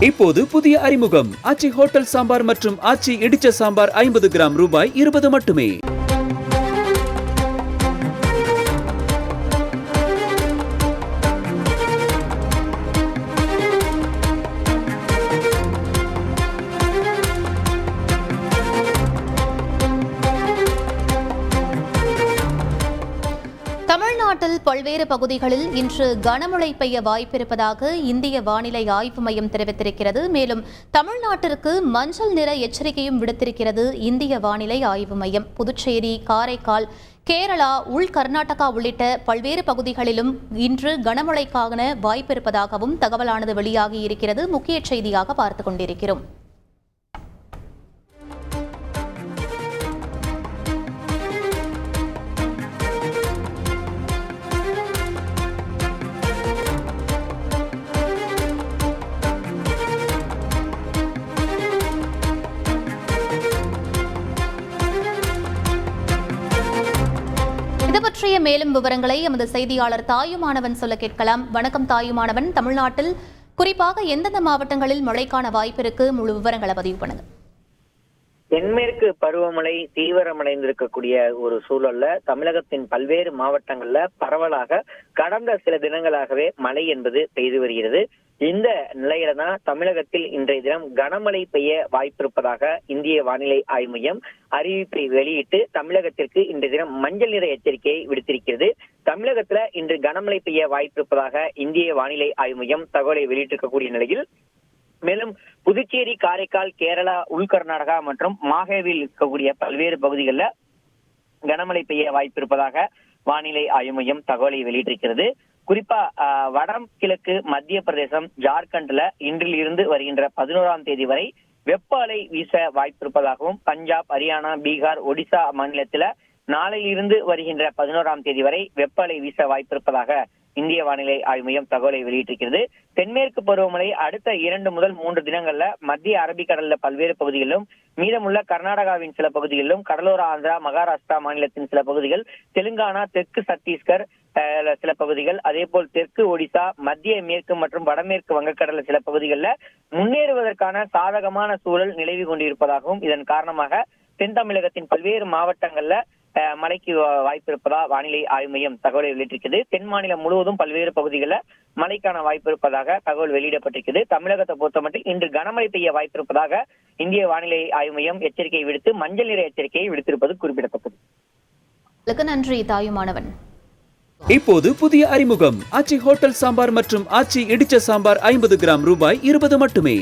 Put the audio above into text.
இப்போது புதிய அறிமுகம் ஆச்சி ஹோட்டல் சாம்பார் மற்றும் ஆச்சி இடிச்ச சாம்பார் 50 கிராம் ரூபாய் 20 மட்டுமே. தமிழ்நாட்டில் பல்வேறு பகுதிகளில் இன்று கனமழை பெய்ய வாய்ப்பிருப்பதாக இந்திய வானிலை ஆய்வு மையம் தெரிவித்திருக்கிறது. மேலும் தமிழ்நாட்டிற்கு மஞ்சள் நிற எச்சரிக்கையும் விடுத்திருக்கிறது இந்திய வானிலை ஆய்வு மையம். புதுச்சேரி, காரைக்கால், கேரளா, உள் கர்நாடகா உள்ளிட்ட பல்வேறு பகுதிகளிலும் இன்று கனமழைக்கான வாய்ப்பிருப்பதாகவும் தகவலானது வெளியாகி இருக்கிறது. முக்கிய செய்தியாக பார்த்துக் கொண்டிருக்கிறோம். இது பற்றிய மேலும் விவரங்களை எமது செய்தியாளர் தாயுமானவன் சொல்ல கேட்கலாம். வணக்கம் தாயுமானவன். தமிழ்நாட்டில் குறிப்பாக எந்தெந்த மாவட்டங்களில் மழைக்கான வாய்ப்பு இருக்கு? முழு விவரங்களை பதிவு பண்ணுங்க. தென்மேற்கு பருவமழை தீவிரமடைந்திருக்கக்கூடிய ஒரு சூழல்ல தமிழகத்தின் பல்வேறு மாவட்டங்கள்ல பரவலாக கடந்த சில தினங்களாகவே மழை என்பது பெய்து வருகிறது. இந்த நிலையில தான் தமிழகத்தில் இன்றைய தினம் கனமழை பெய்ய வாய்ப்பிருப்பதாக இந்திய வானிலை ஆய்வு மையம் அறிவிப்பை வெளியிட்டு தமிழகத்திற்கு இன்றைய தினம் மஞ்சள் நிற எச்சரிக்கையை விடுத்திருக்கிறது. தமிழகத்துல இன்று கனமழை பெய்ய வாய்ப்பிருப்பதாக இந்திய வானிலை ஆய்வு மையம் தகவலை வெளியிட்டிருக்கக்கூடிய நிலையில் மேலும் புதுச்சேரி, காரைக்கால், கேரளா, உள் கர்நாடகா மற்றும் மாஹேவில் இருக்கக்கூடிய பல்வேறு பகுதிகளில் கனமழை பெய்ய வாய்ப்பிருப்பதாக வானிலை ஆய்வு மையம் தகவலை வெளியிட்டிருக்கிறது. குறிப்பா வடகிழக்கு மத்திய பிரதேசம், ஜார்க்கண்ட்ல இன்றில் இருந்து வருகின்ற 11ஆம் தேதி வரை வெப்ப அலை வீச வாய்ப்பிருப்பதாகவும், பஞ்சாப், ஹரியானா, பீகார், ஒடிசா மாநிலத்தில நாளையிலிருந்து வருகின்ற 11ஆம் தேதி வரை வெப்ப அலை வீச வாய்ப்பிருப்பதாக இந்திய வானிலை ஆய்வு மையம் தகவலை வெளியிட்டிருக்கிறது. தென்மேற்கு பருவமழை அடுத்த 2 முதல் 3 தினங்கள்ல மத்திய அரபிக்கடல்ல பல்வேறு பகுதிகளிலும், மீதமுள்ள கர்நாடகாவின் சில பகுதிகளிலும், கடலோர ஆந்திரா, மகாராஷ்டிரா மாநிலத்தின் சில பகுதிகள், தெலுங்கானா, தெற்கு சத்தீஸ்கர் சில பகுதிகள், அதே போல் தெற்கு ஒடிசா, மத்திய மேற்கு மற்றும் வடமேற்கு வங்கக்கடல சில பகுதிகளில் முன்னேறுவதற்கான சாதகமான சூழல் நிலவி கொண்டிருப்பதாகவும், இதன் காரணமாக தென் தமிழகத்தின் பல்வேறு மாவட்டங்கள்ல மழைக்கு வாய்ப்பு இருப்பதா வானிலை ஆய்வு மையம் தகவலை வெளியிட்டிருக்கிறது. தென் மாநிலம் முழுவதும் பல்வேறு பகுதிகளில் மழைக்கான வாய்ப்பு இருப்பதாக தகவல் வெளியிடப்பட்டிருக்கிறது. தமிழகத்தை பொறுத்தமட்டில் இன்று கனமழை பெய்ய வாய்ப்பு இருப்பதாக இந்திய வானிலை ஆய்வு மையம் எச்சரிக்கையை விடுத்து மஞ்சள் நிற எச்சரிக்கையை விடுத்திருப்பது குறிப்பிடத்தக்கது. நன்றி தாயுமானவன். இப்போது புதிய அறிமுகம் ஆச்சி ஹோட்டல் சாம்பார் மற்றும் ஆச்சி இடிச்ச சாம்பார் 50 கிராம் ரூபாய் 20 மட்டுமே.